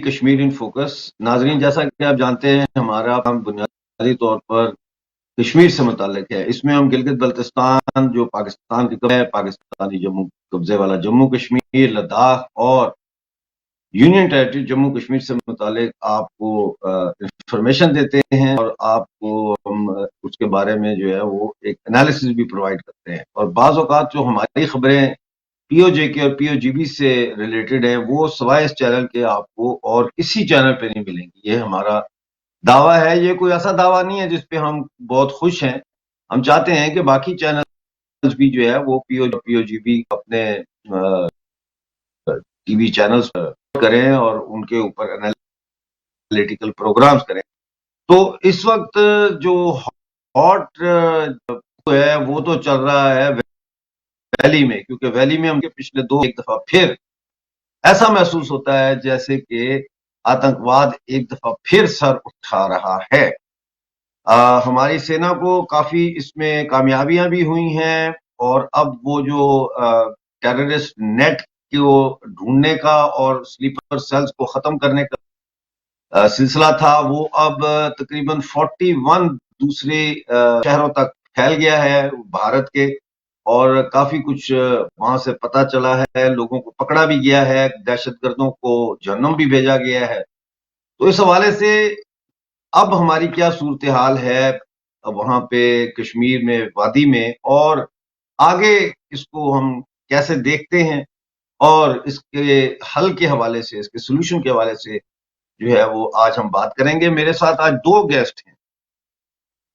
Kashmir in focus. नाजरीन, जैसा कि आप जानते हैं, हमारा काम बुनियादी तौर पर कश्मीर से मुताल्लिक है। इसमें हम गिलगित बल्तिस्तान, जो पाकिस्तान की कब्जा है, पाकिस्तानी जम्मू कब्जे वाला जम्मू कश्मीर, लद्दाख और यूनियन टेरिटरी जम्मू कश्मीर से मुतालिक आपको इंफॉर्मेशन देते हैं और आपको हम उसके बारे में जो है वो एक एनालिसिस भी प्रोवाइड करते हैं। और बाज़ औक़ात जो हमारी खबरें पीओजे के और पीओजीबी से रिलेटेड है, वो सिवाय इस चैनल के आपको और किसी चैनल पे नहीं मिलेंगी। ये हमारा दावा है। ये कोई ऐसा दावा नहीं है जिस पे हम बहुत खुश हैं। हम चाहते हैं कि बाकी चैनल्स भी जो है वो पीओजीबी अपने टीवी चैनल्स करें और उनके ऊपर एनालिटिकल प्रोग्राम्स करें। तो इस वक्त जो हॉट है वो तो चल रहा है वैली में, क्योंकि वैली में हमके पिछले एक दफा फिर ऐसा महसूस होता है जैसे कि आतंकवाद एक दफा फिर सर उठा रहा है। हमारी सेना को काफी इसमें कामयाबियां भी हुई हैं और अब वो जो टेररिस्ट नेट को ढूंढने का और स्लीपर सेल्स को खत्म करने का सिलसिला था, वो अब तकरीबन 41 दूसरे शहरों तक फैल गया है भारत के, और काफी कुछ वहां से पता चला है। लोगों को पकड़ा भी गया है, दहशतगर्दों को जहन्नुम भी भेजा गया है। तो इस हवाले से अब हमारी क्या सूरत हाल है वहां पे कश्मीर में, वादी में, और आगे इसको हम कैसे देखते हैं, और इसके हल के हवाले से, इसके सोल्यूशन के हवाले से जो है वो आज हम बात करेंगे। मेरे साथ आज दो गेस्ट हैं।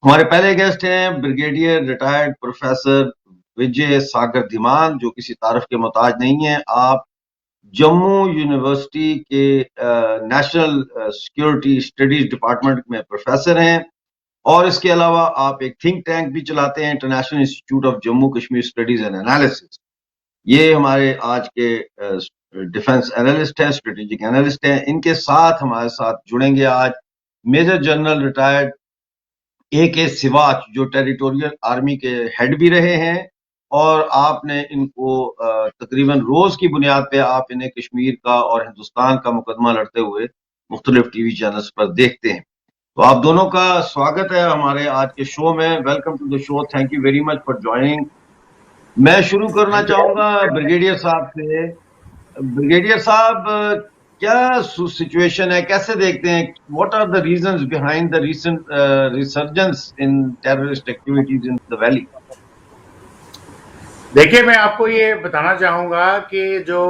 हमारे पहले गेस्ट हैं ब्रिगेडियर रिटायर्ड प्रोफेसर विजय सागर धीमान, जो किसी तारीफ के मोहताज नहीं है। आप जम्मू यूनिवर्सिटी के नेशनल सिक्योरिटी स्टडीज डिपार्टमेंट में प्रोफेसर हैं, और इसके अलावा आप एक थिंक टैंक भी चलाते हैं, international institute of Jammu Kashmir studies and analysis. ये हमारे आज के डिफेंस एनालिस्ट हैं, स्ट्रेटेजिक एनालिस्ट हैं। इनके साथ हमारे साथ जुड़ेंगे आज major general retired AK Siwach, जो टेरिटोरियल आर्मी के हेड भी रहे हैं, और आपने इनको तकरीबन रोज की बुनियाद पे आप इन्हें कश्मीर का और हिंदुस्तान का मुकदमा लड़ते हुए मुख्तलिफ टीवी चैनल्स पर देखते हैं। तो आप दोनों का स्वागत है हमारे आज के शो में। Welcome to the show, thank you very much for joining. मैं शुरू करना चाहूंगा ब्रिगेडियर साहब से। ब्रिगेडियर साहब, क्या सिचुएशन है, कैसे देखते हैं, what are the reasons behind the recent resurgence in terrorist activities in the valley? देखिए, मैं आपको ये बताना चाहूंगा कि जो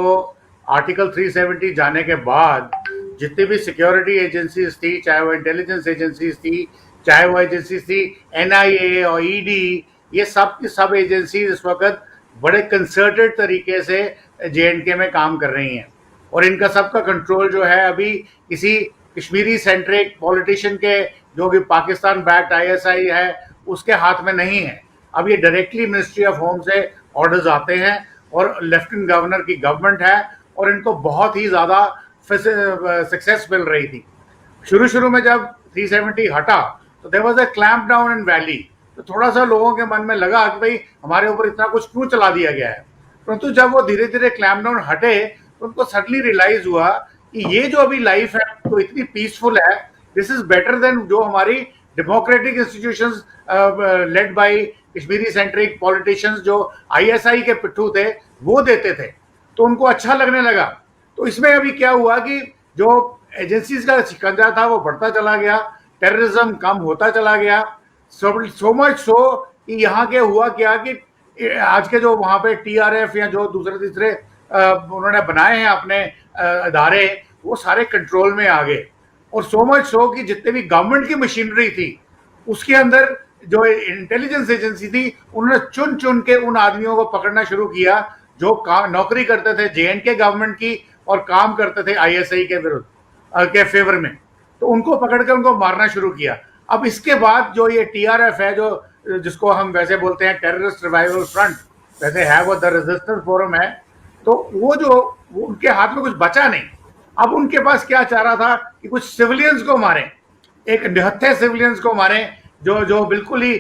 आर्टिकल 370 जाने के बाद जितनी भी सिक्योरिटी एजेंसीज थी, चाहे वो इंटेलिजेंस एजेंसीज थी, चाहे वो एजेंसीज थी NIA और ED, ये सब की सब एजेंसीज इस वक्त बड़े कंसर्टेड तरीके से JNK में काम कर रही हैं, और इनका सबका कंट्रोल जो है अभी किसी कश्मीरी सेंट्रिक पॉलिटिशियन के, जो कि पाकिस्तान बैक्ड ISI है, उसके हाथ में नहीं है। अब ये डायरेक्टली मिनिस्ट्री ऑफ होम से ऑर्डर्स आते हैं, और लेफ्टिनेंट गवर्नर की गवर्नमेंट है, और इनको बहुत ही ज़्यादा सक्सेस मिल रही थी। शुरू में जब 370 हटा तो there was a clamp down in valley, तो थोड़ा सा लोगों के मन में लगा कि भाई हमारे ऊपर इतना कुछ क्यों चला दिया गया है। परंतु जब वो धीरे धीरे क्लैम्प डाउन हटे तो उनको सडनली रियलाइज हुआ कि ये जो अभी लाइफ है तो इतनी पीसफुल है, दिस इज बेटर देन जो हमारी democratic institutions led by Kashmiri centric politicians जो ISI के पिट्ठू थे वो देते थे। तो उनको अच्छा लगने लगा। तो इसमें अभी क्या हुआ कि जो एजेंसीज का शिकंजा था वो बढ़ता चला गया, टेररिज्म कम होता चला गया, सो मच सो कि यहाँ के हुआ क्या कि आज के जो वहाँ पे TRF या जो दूसरे तीसरे उन्होंने बनाए हैं अपने अदारे, वो सारे कंट्रोल में आ गए। और सो मच सो कि जितने भी गवर्नमेंट की मशीनरी थी उसके अंदर जो इंटेलिजेंस एजेंसी थी, उन्होंने चुन चुन के उन आदमियों को पकड़ना शुरू किया जो नौकरी करते थे JNK गवर्नमेंट की और काम करते थे ISI के विरुद्ध के फेवर में। तो उनको पकड़ कर उनको मारना शुरू किया। अब इसके बाद जो ये TRF है, जो जिसको हम वैसे बोलते हैं टेररिस्ट रिवाइवल फ्रंट, वैसे है वो द रेजिस्टेंस फोरम है, तो वो उनके हाथ में कुछ बचा नहीं। अब उनके पास क्या चाह रहा था कि कुछ सिविलियंस को मारे, एक निहत्थे सिविलियंस को मारे जो बिल्कुल ही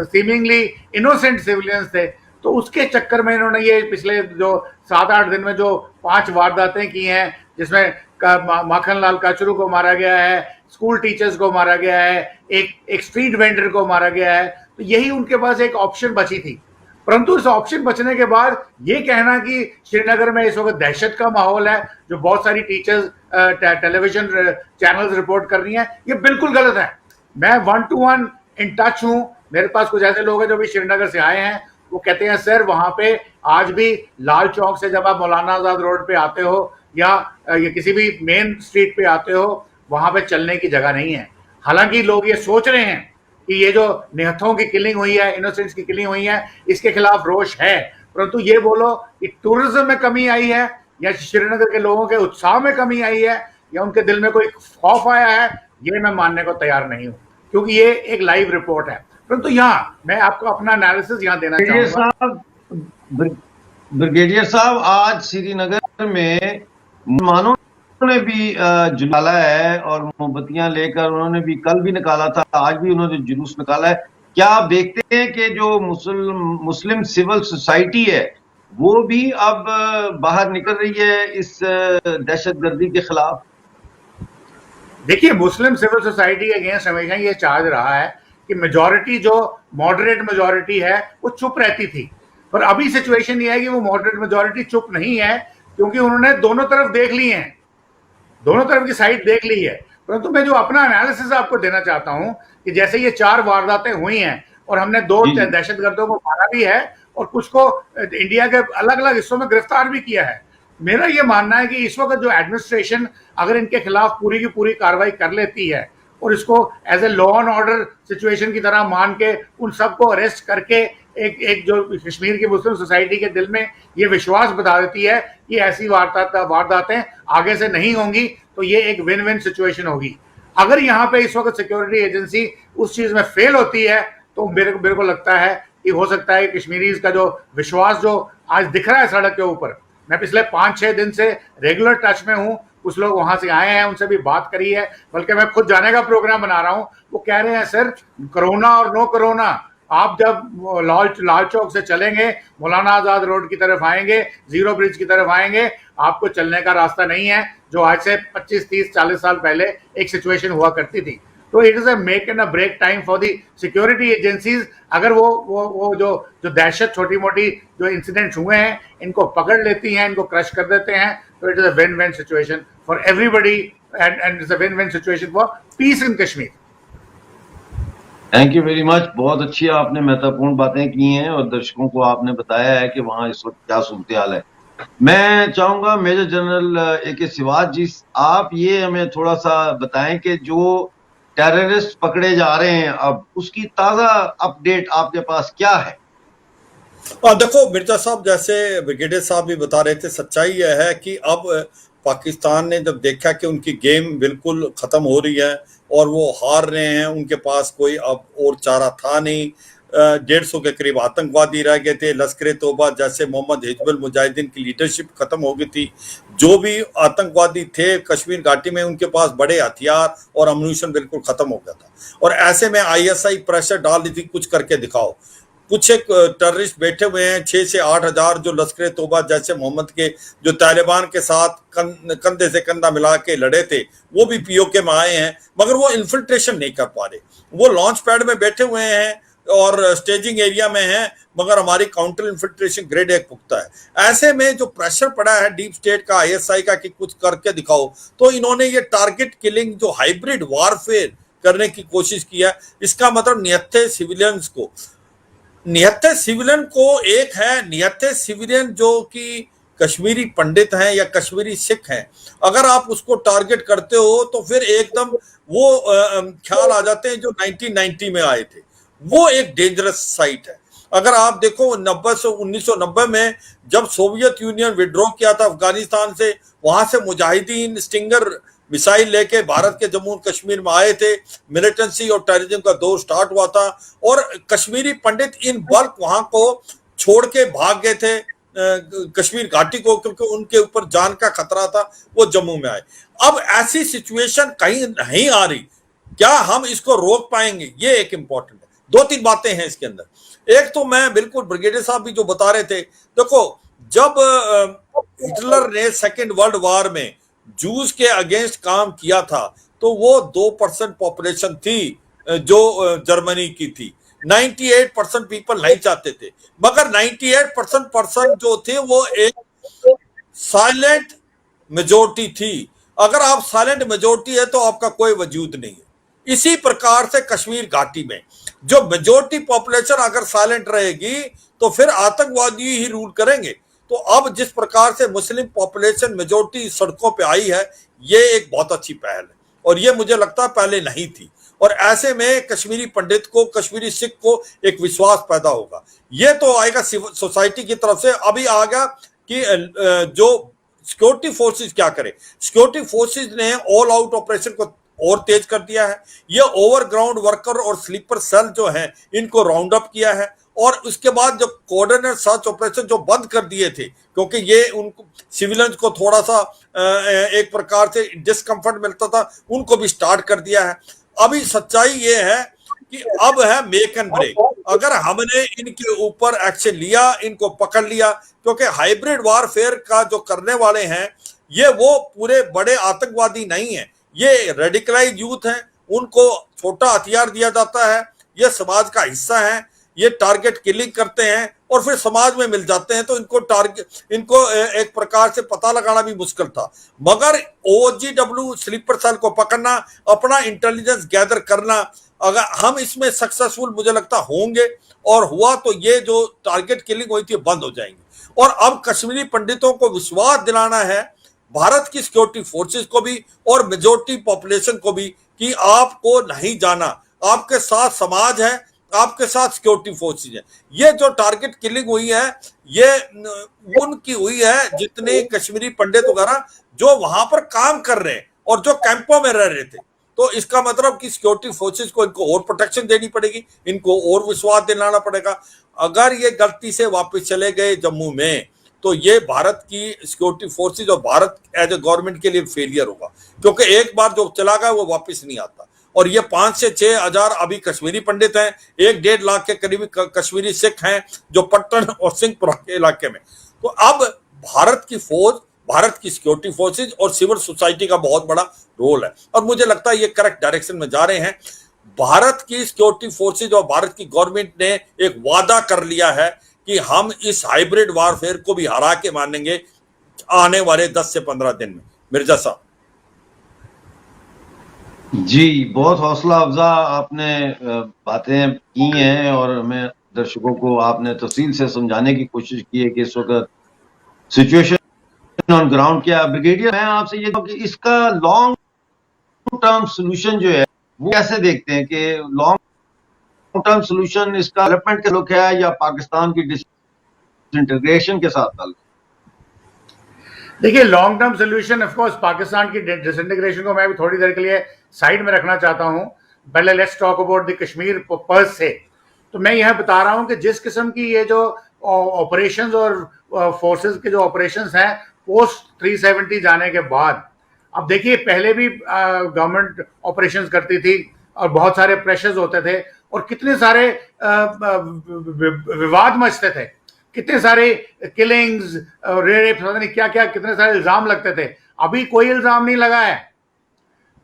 सीमिंगली इनोसेंट सिविलियंस थे। तो उसके चक्कर में इन्होंने ये पिछले जो 7-8 दिन में जो 5 वारदातें की हैं, जिसमें माखन लाल काचरू को मारा गया है, स्कूल टीचर्स को मारा गया है, एक स्ट्रीट वेंडर को मारा गया है। तो यही उनके पास एक ऑप्शन बची थी। परंतु इस ऑप्शन बचने के बाद ये कहना कि श्रीनगर में इस वक्त दहशत का माहौल है, जो बहुत सारी टीचर्स टेलीविजन चैनल्स रिपोर्ट कर रही हैं, ये बिल्कुल गलत है। मैं 1 to 1 इन टच हूं। मेरे पास कुछ ऐसे लोग हैं जो भी श्रीनगर से आए हैं, वो कहते हैं सर वहां पे आज भी लाल चौक से जब आप मौलाना आजाद रोड पे आते हो या किसी भी मेन स्ट्रीट पे आते हो, वहां पे चलने की जगह नहीं है। हालांकि लोग ये सोच रहे हैं कि ये जो निहत्थों की किलिंग हुई है, इनोसेंट्स की किलिंग हुई है, इसके खिलाफ रोष है। परंतु ये बोलो कि टूरिज्म में कमी आई है या श्रीनगर के लोगों के उत्साह में कमी आई है या उनके दिल में कोई खौफ आया है, ये मैं मानने को तैयार नहीं हूं, क्योंकि ये एक लाइव रिपोर्ट है। परंतु यहाँ मैं आपको अपना एनालिसिस यहाँ देना चाहूंगा। ब्रिगेडियर साहब, आज श्रीनगर में मुसलमानों ने भी जुलूस निकाला है और मोमबत्तियां लेकर उन्होंने भी कल भी निकाला था, आज भी उन्होंने जुलूस निकाला है। क्या आप देखते हैं कि जो मुस्लिम सिविल सोसाइटी है वो भी अब बाहर निकल रही है इस दहशतगर्दी के खिलाफ? देखिए, मुस्लिम सिविल सोसाइटी के अगेंस्ट हमेशा ये चार्ज रहा है कि मेजॉरिटी जो मॉडरेट मेजॉरिटी है वो चुप रहती थी। पर अभी सिचुएशन ये है कि वो मॉडरेट मेजॉरिटी चुप नहीं है, क्योंकि उन्होंने दोनों तरफ देख ली है, दोनों तरफ की साइड देख ली है। परंतु मैं जो अपना एनालिसिस आपको देना चाहता हूं कि जैसे ये 4 वारदातें हुई हैं और हमने 2 दहशतगर्दों को मारा भी है और कुछ को इंडिया के अलग अलग हिस्सों में गिरफ्तार भी किया है। मेरा ये मानना है कि इस वक्त जो एडमिनिस्ट्रेशन अगर इनके खिलाफ पूरी की पूरी कार्रवाई कर लेती है और इसको as a law and order situation की तरह मान के उन सबको अरेस्ट करके एक जो कश्मीर की मुस्लिम सोसाइटी के दिल में ये विश्वास बता देती है कि ऐसी वारदातें आगे से नहीं होंगी, तो ये एक विन विन सिचुएशन होगी। अगर यहाँ पे इस वक्त सिक्योरिटी एजेंसी उस चीज में फेल होती है तो मेरे को लगता है कि हो सकता है कश्मीरीज का जो विश्वास जो आज दिख रहा है सड़क के ऊपर, मैं पिछले 5-6 दिन से रेगुलर टच में हूं, कुछ लोग वहां से आए हैं, उनसे भी बात करी है, बल्कि मैं खुद जाने का प्रोग्राम बना रहा हूं। वो कह रहे हैं सर कोरोना और नो कोरोना, आप जब लाल चौक से चलेंगे, मौलाना आजाद रोड की तरफ आएंगे, जीरो ब्रिज की तरफ आएंगे, आपको चलने का रास्ता नहीं है, जो आज से 25, 30, 40 साल पहले एक सिचुएशन हुआ करती थी। तो it is a make and a break time for the security agencies. अगर वो जो दहशत छोटी मोटी जो इंसिडेंट्स हुए हैं इनको पकड़ लेती हैं, इनको क्रश कर देते हैं, तो it is a win win situation for everybody and it's a win win situation for piece in Kashmir. Thank you very much. बहुत अच्छी आपने महत्वपूर्ण बातें की हैं और दर्शकों को आपने बताया है कि वहां इस वक्त क्या सूरत हाल है। मैं चाहूंगा मेजर जनरल AK सिवाज जी, आप ये हमें थोड़ा सा बताएं कि जो टेररिस्ट पकड़े जा रहे हैं अब उसकी ताजा अपडेट आपके पास क्या है? देखो मिर्जा साहब, जैसे ब्रिगेडियर साहब भी बता रहे थे, सच्चाई यह है कि अब पाकिस्तान ने जब देखा कि उनकी गेम बिल्कुल खत्म हो रही है और वो हार रहे हैं, उनके पास कोई अब और चारा था नहीं। 150 के करीब आतंकवादी रह गए थे, लश्कर तोबा जैसे मोहम्मद हिजबुल मुजाहिदीन की लीडरशिप खत्म हो गई थी, जो भी आतंकवादी थे कश्मीर घाटी में उनके पास बड़े हथियार और अम्यूनिशन बिल्कुल खत्म हो गया था। और ऐसे में ISI प्रेशर डाल रही थी, कुछ करके दिखाओ। कुछ एक टेररिस्ट बैठे हुए हैं 6 से 8 हजार, जो लश्कर तोबा जैसे मोहम्मद के जो तालिबान के साथ कंधे से कंधा मिला के लड़े थे, वो भी POK में आए हैं, मगर वो इन्फिल्ट्रेशन नहीं कर पा रहे। वो लॉन्च पैड में बैठे हुए हैं और स्टेजिंग एरिया में हैं, मगर हमारी काउंटर इन्फिल्ट्रेशन ग्रेड 1 पुख्ता है। ऐसे में जो प्रेशर पड़ा है डीप स्टेट का, ISI का कि कुछ करके दिखाओ, तो इन्होंने ये टारगेट किलिंग जो हाइब्रिड वारफेयर करने की कोशिश किया। इसका मतलब निहत्थे सिविलियन को एक है निहत्थे सिविलियन जो कि कश्मीरी पंडित हैं या कश्मीरी सिख हैं, अगर आप उसको टारगेट करते हो तो फिर एकदम वो ख्याल आ जाते हैं जो 1990 में आए थे। वो एक डेंजरस साइट है। अगर आप देखो 1990 में जब सोवियत यूनियन विड्रॉ किया था अफगानिस्तान से, वहां से मुजाहिदीन स्टिंगर मिसाइल लेके भारत के जम्मू कश्मीर में आए थे, मिलिटेंसी और टेररिज्म का दौर स्टार्ट हुआ था और कश्मीरी पंडित इन बल्क वहां को छोड़ के भाग गए थे कश्मीर घाटी को, क्योंकि उनके ऊपर जान का खतरा था, वो जम्मू में आए। अब ऐसी सिचुएशन कहीं नहीं आ रही, क्या हम इसको रोक पाएंगे? ये एक इंपॉर्टेंट है। 2-3 बातें हैं इसके अंदर। एक तो मैं बिल्कुल ब्रिगेडियर साहब भी जो बता रहे थे, देखो जब हिटलर ने सेकेंड वर्ल्ड वार में जूस के अगेंस्ट काम किया था तो वो 2% पॉपुलेशन थी जो जर्मनी की थी। 98% पीपल नहीं चाहते थे, मगर 98% पर्सन जो थे वो एक साइलेंट मेजोरिटी थी। अगर आप साइलेंट मेजोरिटी है तो आपका कोई वजूद नहीं है। इसी प्रकार से कश्मीर घाटी में जो मेजोरिटी पॉपुलेशन अगर साइलेंट रहेगी तो फिर आतंकवादी ही रूल करेंगे। तो अब जिस प्रकार से मुस्लिम पॉपुलेशन मेजोरिटी सड़कों पे आई है, ये एक बहुत अच्छी पहल है और ये मुझे लगता है पहले नहीं थी। और ऐसे में कश्मीरी पंडित को, कश्मीरी सिख को एक विश्वास पैदा होगा। ये तो आएगा सोसाइटी की तरफ से। अभी आ गया कि जो सिक्योरिटी फोर्सेस क्या करे। सिक्योरिटी फोर्सेस ने ऑल आउट ऑपरेशन को और तेज कर दिया है। ये ओवरग्राउंड वर्कर और स्लीपर सेल जो हैं इनको राउंड अप किया है। और उसके बाद जो कोऑर्डिनेट सर्च ऑपरेशन जो बंद कर दिए थे, क्योंकि ये उनको सिविलियंस को थोड़ा सा एक प्रकार से डिस्कम्फर्ट मिलता था, उनको भी स्टार्ट कर दिया है। अभी सच्चाई ये है कि अब है मेक एंड ब्रेक। अगर हमने इनके ऊपर एक्शन लिया, इनको पकड़ लिया, क्योंकि हाइब्रिड वारफेयर का जो करने वाले हैं ये वो पूरे बड़े आतंकवादी नहीं है, ये रेडिकलाइज यूथ हैं। उनको छोटा हथियार दिया जाता है, ये समाज का हिस्सा है, ये टारगेट किलिंग करते हैं और फिर समाज में मिल जाते हैं। तो इनको एक प्रकार से पता लगाना भी मुश्किल था। मगर OGW स्लीपर सेल को पकड़ना, अपना इंटेलिजेंस गैदर करना, अगर हम इसमें सक्सेसफुल मुझे लगता होंगे और हुआ तो ये जो टारगेट किलिंग हुई थी बंद हो जाएंगी। और अब कश्मीरी पंडितों को विश्वास दिलाना है, भारत की सिक्योरिटी फोर्सेस को भी और मेजोरिटी पॉपुलेशन को भी, कि आपको नहीं जाना, आपके साथ समाज है, आपके साथ सिक्योरिटी फोर्सेस है। ये जो टारगेट किलिंग हुई है ये उनकी हुई है जितने कश्मीरी पंडित वगैरह जो वहां पर काम कर रहे हैं और जो कैंपों में रह रहे थे। तो इसका मतलब कि सिक्योरिटी फोर्सेस को इनको और प्रोटेक्शन देनी पड़ेगी, इनको और विश्वास दिलाना पड़ेगा। अगर ये गलती से वापस चले गए जम्मू में तो ये भारत की सिक्योरिटी फोर्सेस और भारत एज ए गवर्नमेंट के लिए फेलियर होगा, क्योंकि एक बार जो चला गया वो वापस नहीं आता। और ये 5 से 6 हजार अभी कश्मीरी पंडित हैं, 1-1.5 लाख के करीब कश्मीरी सिख हैं जो पट्टन और सिंहपुरा के इलाके में। तो अब भारत की फौज, भारत की सिक्योरिटी फोर्सेज और सिविल सोसाइटी का बहुत बड़ा रोल है और मुझे लगता है ये करेक्ट डायरेक्शन में जा रहे हैं। भारत की सिक्योरिटी फोर्सेज और भारत की गवर्नमेंट ने एक वादा कर लिया है कि हम इस हाइब्रिड वारफेयर को भी हरा के मानेंगे आने वाले 10 से 15 दिन में। मिर्जा साहब जी, बहुत हौसला अफजा आपने बातें की हैं और मैं दर्शकों को आपने तफसील से समझाने की कोशिश की है कि इस वक्त सिचुएशन ऑन ग्राउंड क्या है। ब्रिगेडियर, मैं आपसे ये कहूं कि इसका लॉन्ग टर्म सोल्यूशन जो है वो कैसे देखते हैं कि लॉन्ग टर्म सोल्यूशन इसका डेवलपमेंट के लोग है या पाकिस्तान की डिसइंटीग्रेशन के साथ ताल्लुक? देखिए, long term solution of course Pakistan की डिसइंटीग्रेशन को मैं भी थोड़ी देर के लिए साइड में रखना चाहता हूं। पहले let's talk about the Kashmir purse से। तो मैं यह बता रहा हूं कि जिस किस्म की ये जो ऑपरेशंस और फोर्सेस के जो ऑपरेशंस हैं पोस्ट 370 जाने के बाद, अब देखिए पहले भी गवर्नमेंट ऑपरेशंस करती थी और बहुत सारे प्रेशर्स होते थे और कितने सारे विवाद मचते थे, कितने सारे किलिंग्स, रेप, पता नहीं क्या क्या, कितने सारे इल्जाम लगते थे। अभी कोई इल्जाम नहीं लगा है।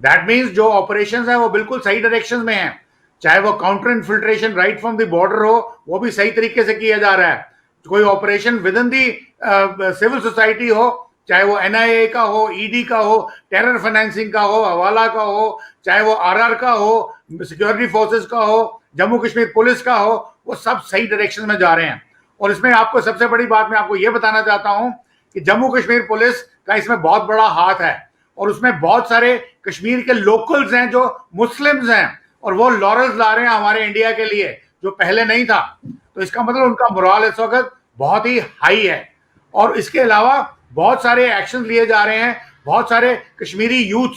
दैट मीन्स जो ऑपरेशंस है वो बिल्कुल सही डायरेक्शन में है। चाहे वो counter infiltration right from the border हो, वो भी सही तरीके से किया जा रहा है। कोई operation within the civil society हो, चाहे वो NIA का हो, ED का हो, टेरर फाइनेंसिंग का हो, हवाला का हो, चाहे वो RR का हो, सिक्योरिटी फोर्सेस का हो, जम्मू कश्मीर पुलिस का हो, वो सब सही डायरेक्शन में जा रहे हैं। और इसमें आपको सबसे बड़ी बात मैं आपको ये बताना चाहता हूं कि जम्मू कश्मीर पुलिस का इसमें बहुत बड़ा हाथ है और उसमें बहुत सारे कश्मीर के लोकल्स हैं जो मुस्लिम्स हैं और वो लॉरल्स ला रहे हैं हमारे इंडिया के लिए, जो पहले नहीं था। तो इसका मतलब उनका मोरल इस वक्त बहुत ही हाई है। और इसके अलावा बहुत सारे एक्शन लिए जा रहे हैं। बहुत सारे Kashmiri youth,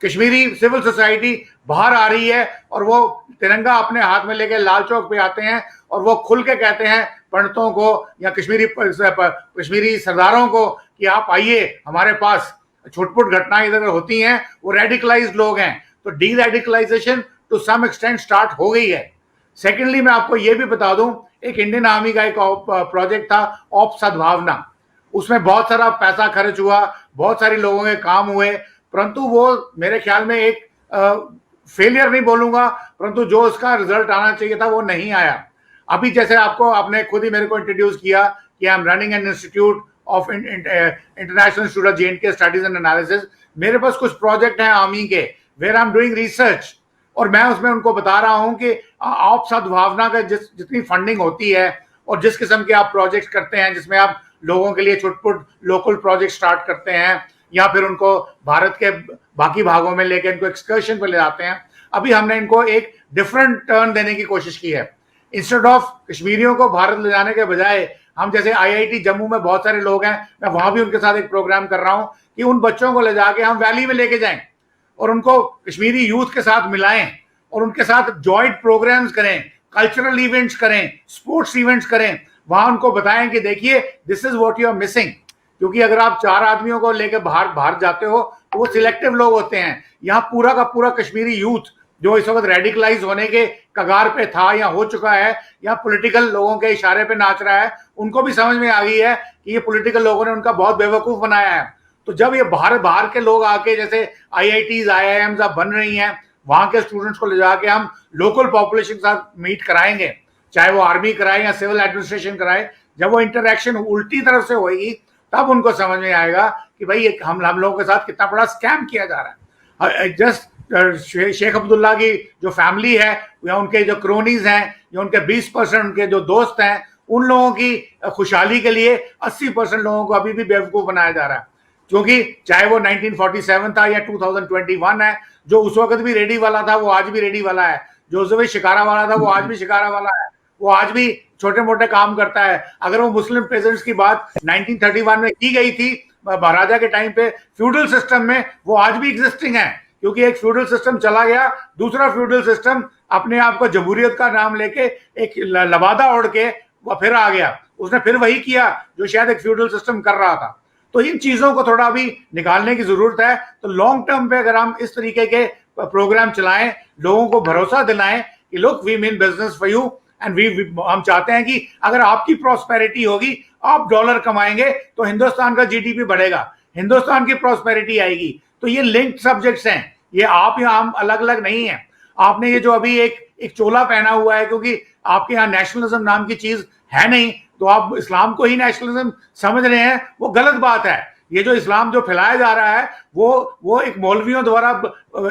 Kashmiri civil society बाहर आ रही है और वो तिरंगा अपने हाथ में लेके लाल चौक पे आते हैं और वो खुल के कहते हैं पंडितों को या कश्मीरी सरदारों को कि आप आइए हमारे पास। छुटपुट घटनाएं इधर होती हैं, वो रेडिकलाइज्ड लोग हैं, तो deradicalisation to some extent start हो गई है। सेकेंडली मैं आपको ये भी बता दूं, एक इंडियन आर्मी का एक प्रोजेक्ट था ऑप सद्भावना, उसमें बहुत सारा पैसा खर्च हुआ, बहुत सारे लोगों के काम हुए, परंतु वो मेरे ख्याल में एक फेलियर नहीं बोलूंगा, परंतु जो उसका रिजल्ट आना चाहिए था वो नहीं आया। अभी जैसे आपने खुद ही मेरे को इंट्रोड्यूस किया कि I am running an institute of international student J and K studies and analysis. मेरे पास कुछ प्रोजेक्ट हैं आर्मी के, where I am doing research, और मैं उसमें उनको बता रहा हूं कि आप सद्भावना का जितनी फंडिंग होती है और जिस किस्म के आप प्रोजेक्ट करते हैं, जिसमें आप लोगों के लिए छुटपुट लोकल प्रोजेक्ट स्टार्ट करते हैं या फिर उनको भारत के बाकी भागों में लेकर इनको एक्सकर्शन पे ले जाते हैं, अभी हमने इनको एक डिफरेंट टर्न देने की कोशिश की है। इंस्टेड ऑफ कश्मीरियों को भारत ले जाने के बजाय हम, जैसे आईआईटी जम्मू में बहुत सारे लोग हैं, मैं वहां भी उनके साथ एक प्रोग्राम कर रहा हूं कि उन बच्चों को ले जाके हम वैली में लेके जाएं और उनको कश्मीरी यूथ के साथ मिलाएं और उनके साथ जॉइंट प्रोग्राम्स करें, कल्चरल इवेंट्स करें, स्पोर्ट्स इवेंट्स करें, वहां उनको बताएं कि देखिए this is what you are missing. क्योंकि अगर आप 4 आदमियों को लेकर बाहर जाते हो तो वो सिलेक्टिव लोग होते हैं। यहाँ पूरा का पूरा कश्मीरी यूथ जो इस वक्त रेडिकलाइज होने के कगार पे था या हो चुका है या पॉलिटिकल लोगों के इशारे पे नाच रहा है, उनको भी समझ में आ गई है कि ये पॉलिटिकल लोगों ने उनका बहुत बेवकूफ बनाया है। तो जब ये बाहर के लोग आके, जैसे आईआईटीज आईआईएम्स अब बन रही हैं, वहां के स्टूडेंट्स को ले जाके हम लोकल पॉपुलेशन के साथ मीट कराएंगे, चाहे वो आर्मी कराए या सिविल एडमिनिस्ट्रेशन कराए, जब वो इंटरेक्शन उल्टी तरफ से होगी तब उनको समझ में आएगा कि भाई हम लोगों के साथ कितना बड़ा स्कैम किया जा रहा है। जस्ट शेख अब्दुल्ला की जो फैमिली है या उनके जो क्रोनीज हैं या उनके 20% उनके जो दोस्त हैं, उन लोगों की खुशहाली के लिए 80% लोगों को अभी भी बेवकूफ बनाया जा रहा है। क्योंकि चाहे वो 1947 था या 2021 है, जो उस वक्त भी रेडी वाला था वो आज भी रेडी वाला है, जो उस वक्त शिकारा वाला था वो आज भी शिकारा वाला है, वो आज भी छोटे मोटे काम करता है। अगर वो मुस्लिम पेजेंट्स की बात 1931 में की गई थी महाराजा के टाइम पे फ्यूडल सिस्टम में, वो आज भी एग्जिस्टिंग है, क्योंकि एक फ्यूडल सिस्टम चला गया, दूसरा फ्यूडल सिस्टम अपने आप को जमहूरियत का नाम लेके एक लबादा ओढ़ के वो फिर आ गया, उसने फिर वही किया जो शायद एक फ्यूडल सिस्टम कर रहा था। तो इन चीजों को थोड़ा अभी निकालने की जरूरत है। तो लॉन्ग टर्म पे अगर हम इस तरीके के प्रोग्राम चलाएं, लोगों को भरोसा दिलाएं कि look we mean business for you and हम चाहते हैं कि अगर आपकी प्रॉस्पेरिटी होगी, आप डॉलर कमाएंगे तो हिंदुस्तान का जीडीपी बढ़ेगा, हिंदुस्तान की प्रॉस्पेरिटी आएगी। तो ये लिंक्ड सब्जेक्ट्स हैं, ये आप या हम अलग अलग नहीं है। आपने ये जो अभी एक चोला पहना हुआ है, क्योंकि आपके यहाँ नेशनलिज्म नाम की चीज है नहीं, तो आप इस्लाम को ही नेशनलिज्म समझ रहे हैं, वो गलत बात है। ये जो इस्लाम जो फैलाया जा रहा है वो एक मौलवियों द्वारा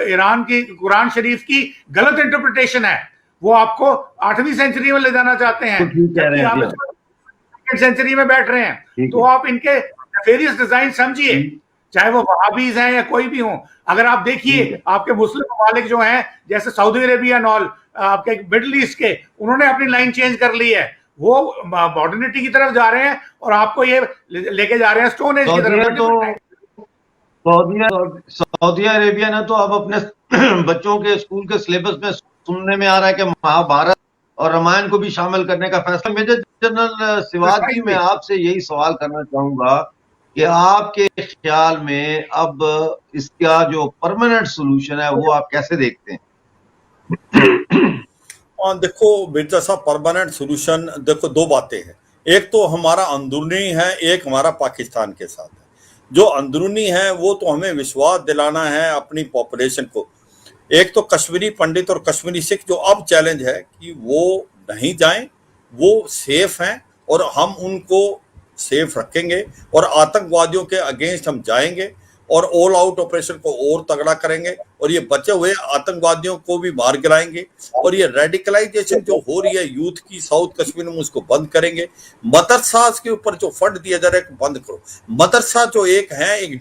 ईरान की कुरान शरीफ की गलत इंटरप्रिटेशन है। वो आपको 8वीं सेंचुरी में ले जाना चाहते हैं, जबकि आप 2nd सेंचुरी में बैठ रहे हैं। तो आप इनके नेफेरियस डिजाइन समझिए, चाहे वो वहाबीज हैं या कोई भी हो। अगर आप देखिए आपके मुस्लिम ममालिक जो हैं, जैसे सऊदी अरेबिया एंड ऑल, आपके मिडिल ईस्ट के, उन्होंने अपनी लाइन चेंज कर ली है, वो मॉडर्निटी की तरफ जा रहे हैं और आपको ये लेके जा रहे हैं स्टोन एज की तरफ। सऊदी अरेबिया ने तो अब अपने बच्चों के स्कूल के सिलेबस में सुनने में आ रहा है कि महाभारत और रामायण को भी शामिल करने का फैसला। मेजर जनरल सिवाज जी, मैं आपसे यही सवाल करना चाहूंगा कि आपके ख्याल में अब इसका जो परमानेंट सोल्यूशन है वो आप कैसे देखते हैं? देखो मिर्जा साहब, परमानेंट सोल्यूशन देखो 2 बातें हैं। एक तो हमारा अंदरूनी है, एक हमारा पाकिस्तान के साथ है। जो अंदरूनी है वो तो हमें विश्वास दिलाना है अपनी पॉपुलेशन को। एक तो कश्मीरी पंडित और कश्मीरी सिख जो अब चैलेंज है कि वो नहीं जाएं, वो सेफ हैं और हम उनको सेफ रखेंगे और आतंकवादियों के अगेंस्ट हम जाएंगे और ऑल आउट ऑपरेशन को और तगड़ा करेंगे और ये बचे हुए आतंकवादियों को भी मार गिराएंगे। और ये रेडिकलाइजेशन जो हो रही है यूथ की साउथ कश्मीर में, उसको बंद करेंगे। मदरसा के ऊपर जो फंड दिया जा रहा है बंद करो। मदरसा जो एक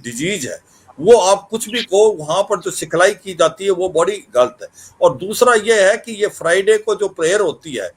डिजीज है, वो आप कुछ भी कहो, वहां पर जो सिखलाई की जाती है वो बड़ी गलत है। और दूसरा ये है कि ये फ्राइडे को जो प्रेयर होती है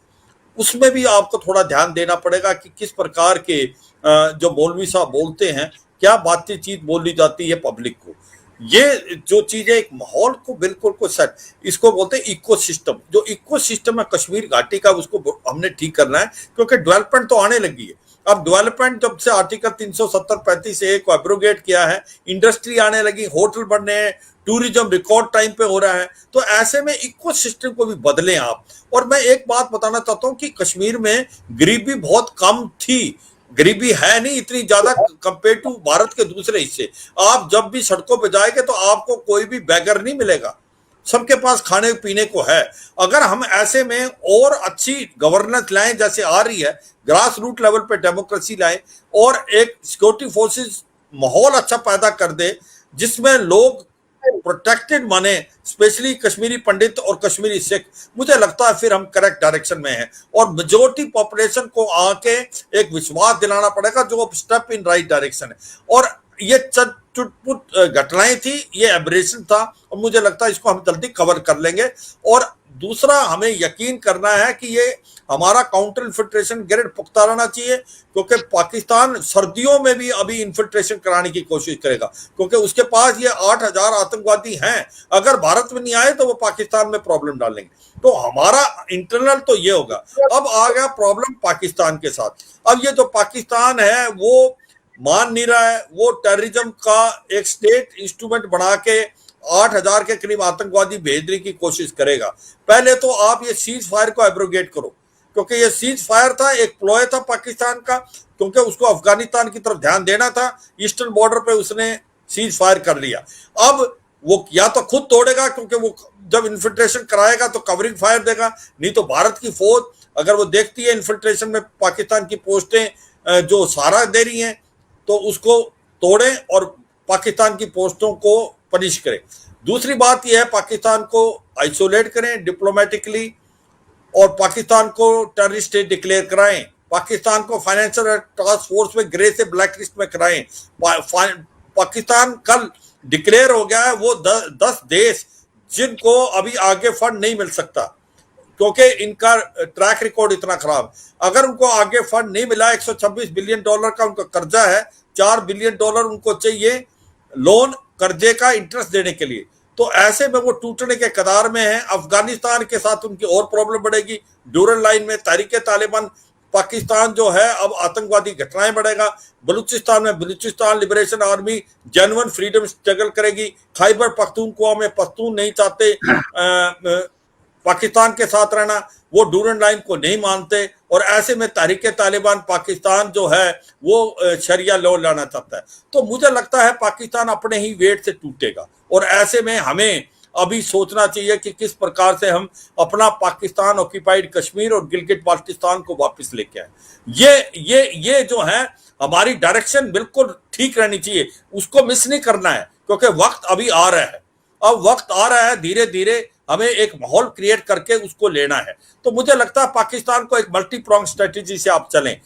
उसमें भी आपको थोड़ा ध्यान देना पड़ेगा कि किस प्रकार के जो मौलवी साहब बोलते हैं, क्या बातचीत बोली जाती है पब्लिक को। ये जो चीजें एक माहौल को बिल्कुल को सेट, इसको बोलते हैं इकोसिस्टम। जो इकोसिस्टम है कश्मीर घाटी का, उसको हमने ठीक करना है, क्योंकि डेवलपमेंट तो आने लगी है। अब डेवलपमेंट जब से आर्टिकल 370-35 से को एब्रोगेट किया है, इंडस्ट्री आने लगी, होटल बनने हैं, टूरिज्म रिकॉर्ड टाइम पे हो रहा है, तो ऐसे में इकोसिस्टम को भी बदलें आप। और मैं एक बात बताना चाहता हूं कि कश्मीर में गरीबी बहुत कम थी, गरीबी है नहीं इतनी ज्यादा कंपेयर टू भारत के दूसरे हिस्से। आप जब भी सड़कों पे जाएंगे तो आपको कोई भी बेगर नहीं मिलेगा, सबके पास खाने पीने को है। अगर हम ऐसे में और अच्छी गवर्नेंस लाएं जैसे आ रही है, ग्रास रूट लेवल पे डेमोक्रेसी लाएं और एक सिक्योरिटी फोर्सेस माहौल अच्छा पैदा कर दे जिसमें लोग प्रोटेक्टेड माने, स्पेशली कश्मीरी पंडित और कश्मीरी सिख, मुझे लगता है फिर हम करेक्ट डायरेक्शन में हैं। और मेजोरिटी पॉपुलेशन को आके एक विश्वास दिलाना पड़ेगा जो स्टेप इन राइट डायरेक्शन है। और ये चुटपुट घटनाएं थी, ये एब्रेशन था और मुझे लगता है इसको हम जल्दी कवर कर लेंगे। और दूसरा, हमें यकीन करना है कि ये हमारा काउंटर इन्फिल्ट्रेशन ग्रेड पुख्ता रहना चाहिए, क्योंकि पाकिस्तान सर्दियों में भी अभी इन्फिल्ट्रेशन कराने की कोशिश करेगा, क्योंकि उसके पास ये 8,000 आतंकवादी हैं। अगर भारत में नहीं आए तो वो पाकिस्तान में प्रॉब्लम डालेंगे। तो हमारा इंटरनल तो ये होगा। अब आ गया प्रॉब्लम पाकिस्तान के साथ। अब ये जो पाकिस्तान है वो मान नहीं रहा है, वो टेररिज्म का एक स्टेट इंस्ट्रूमेंट बना के 8,000 के करीब आतंकवादी भेजने की कोशिश करेगा। पहले तो आप ये सीज फायर को एब्रोगेट करो, क्योंकि ये सीज फायर था, एक प्लॉय था पाकिस्तान का, क्योंकि उसको अफगानिस्तान की तरफ ध्यान देना था। ईस्टर्न बॉर्डर पे उसने सीज फायर कर लिया। अब वो या तो खुद तोड़ेगा, क्योंकि वो जब इन्फिल्ट्रेशन कराएगा तो कवरिंग फायर देगा, नहीं तो भारत की फौज अगर वो देखती है इन्फिल्ट्रेशन में पाकिस्तान की पोस्टें जो सहारा दे रही हैं तो उसको तोड़े और पाकिस्तान की पोस्टों को पनिश करें। दूसरी बात यह है, पाकिस्तान को आइसोलेट करें डिप्लोमेटिकली और पाकिस्तान को टेररिस्ट स्टेट डिक्लेयर कराएं, पाकिस्तान को फाइनेंशियल टास्क फोर्स में ग्रे से ब्लैक लिस्ट में कराएं। पाकिस्तान कल डिक्लेयर हो गया है वो 10 देश जिनको अभी आगे फंड नहीं मिल सकता, क्योंकि इनका ट्रैक रिकॉर्ड इतना खराब। अगर उनको आगे फंड नहीं मिला, 126 बिलियन डॉलर का उनका कर्जा है, 4 बिलियन डॉलर उनको चाहिए लोन कर्जे का इंटरेस्ट देने के लिए, तो ऐसे में वो टूटने के कगार में है। अफगानिस्तान के साथ उनकी और प्रॉब्लम बढ़ेगी। ड्यूरल लाइन में तहरीक तालिबान पाकिस्तान जो है अब आतंकवादी घटनाएं बढ़ेगा। बलूचिस्तान में Balochistan liberation army genuine freedom struggle करेगी। खैबर पख्तूनख्वा में पख्तून नहीं चाहते पाकिस्तान के साथ रहना, वो ड्यूरल लाइन को नहीं मानते। और ऐसे में तहरीक तालिबान पाकिस्तान जो है वो शरिया लॉ लाना चाहता है। तो मुझे लगता है पाकिस्तान अपने ही वेट से टूटेगा। और ऐसे में हमें अभी सोचना चाहिए कि किस प्रकार से हम अपना पाकिस्तान ऑक्यूपाइड कश्मीर और गिलगिट बाल्टिस्तान को वापस लेके आए। ये जो है हमारी डायरेक्शन बिल्कुल ठीक रहनी चाहिए, उसको मिस नहीं करना है, क्योंकि वक्त अभी आ रहा है। अब वक्त आ रहा है, धीरे धीरे हमें एक माहौल क्रिएट करके उसको लेना है। तो मुझे लगता है पाकिस्तान को एक मल्टी प्रोंग स्ट्रेटेजी से आप चलें।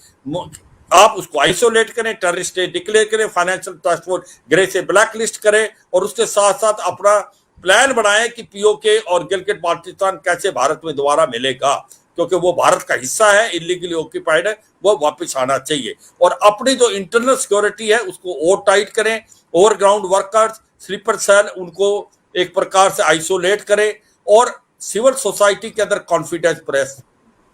आप उसको आइसोलेट करें, टेररिस्ट स्टेट डिक्लेयर करें, फाइनेंशियल टास्क फोर्स ग्रे से ब्लैक लिस्ट करें और उसके साथ साथ अपना प्लान बनाएं कि पीओके और गिलगिट बाल्टिस्तान कैसे भारत में दोबारा मिलेगा, क्योंकि वो भारत का हिस्सा है, इलीगली ऑक्यूपाइड है, वो वापस आना चाहिए। और अपनी जो इंटरनल सिक्योरिटी है उसको और टाइट करें। ओवरग्राउंड वर्कर्स, स्लीपर सेल, उनको एक प्रकार से आइसोलेट करें और सिविल सोसाइटी के अंदर कॉन्फिडेंस प्रेस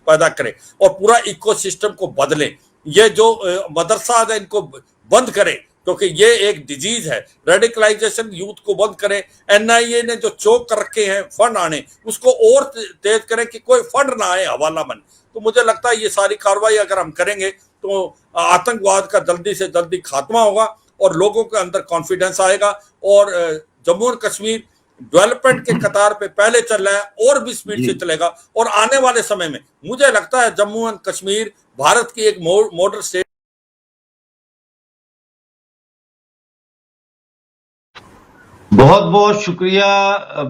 पैदा करें और पूरा इकोसिस्टम को बदलें। ये जो मदरसा है इनको बंद करें, क्योंकि ये एक डिजीज है। रेडिकलाइजेशन यूथ को बंद करें। एनआईए ने जो चोक कर रखे हैं फंड आने, उसको और तेज करें कि कोई फंड ना आए हवाला बन। तो मुझे लगता है ये सारी कार्रवाई अगर हम करेंगे तो आतंकवाद का जल्दी से जल्दी खात्मा होगा और लोगों के अंदर कॉन्फिडेंस आएगा। और जम्मू और कश्मीर डेवलपमेंट के कतार पे पहले चल रहा है और भी स्पीड से चलेगा। और आने वाले समय में मुझे लगता है जम्मू एंड कश्मीर भारत की एक मॉडल स्टेट। बहुत बहुत शुक्रिया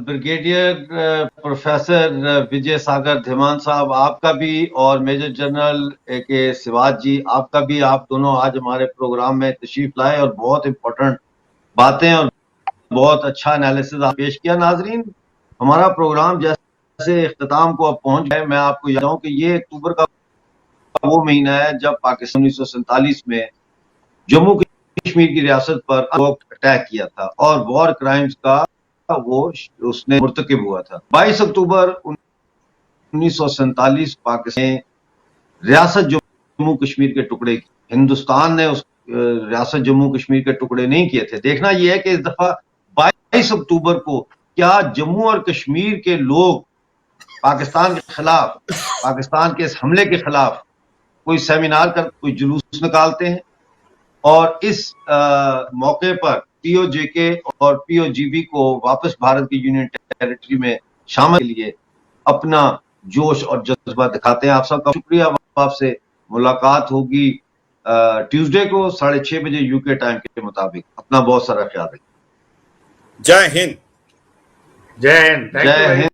ब्रिगेडियर प्रोफेसर विजय सागर धिमान साहब, आपका भी, और मेजर जनरल AK सिवाज जी, आपका भी। आप दोनों आज हमारे प्रोग्राम में तशरीफ लाए और बहुत इंपॉर्टेंट बातें और बहुत अच्छा एनालिसिस आप पेश किया। नाजरीन, हमारा प्रोग्राम जैसे इख्तिताम को अब पहुंच गए, मैं आपको याद दूं कि ये अक्टूबर का वो महीना है जब पाकिस्तान 1947 में जम्मू कश्मीर की रियासत पर अटैक किया था और वॉर क्राइम्स का वो उसने मुर्तकिब हुआ था। 22 अक्टूबर 1947 पाकिस्तान ने रियासत जम्मू कश्मीर के टुकड़े, हिंदुस्तान ने उस रियासत जम्मू कश्मीर के टुकड़े नहीं किए थे। देखना यह है कि इस दफा 22 अक्टूबर को क्या जम्मू और कश्मीर के लोग पाकिस्तान के खिलाफ, पाकिस्तान के इस हमले के खिलाफ कोई सेमिनार कर, कोई जुलूस निकालते हैं और इस मौके पर पीओजेके और पीओजीबी को वापस भारत की यूनियन टेरिटरी में शामिल के लिए अपना जोश और जज्बा दिखाते हैं। आप सबका शुक्रिया। आपसे मुलाकात होगी ट्यूसडे को 6:30 बजे यूके टाइम के मुताबिक। अपना बहुत सारा ख्याल रखिए। जय हिंद। जय हिंद। जय हिंद।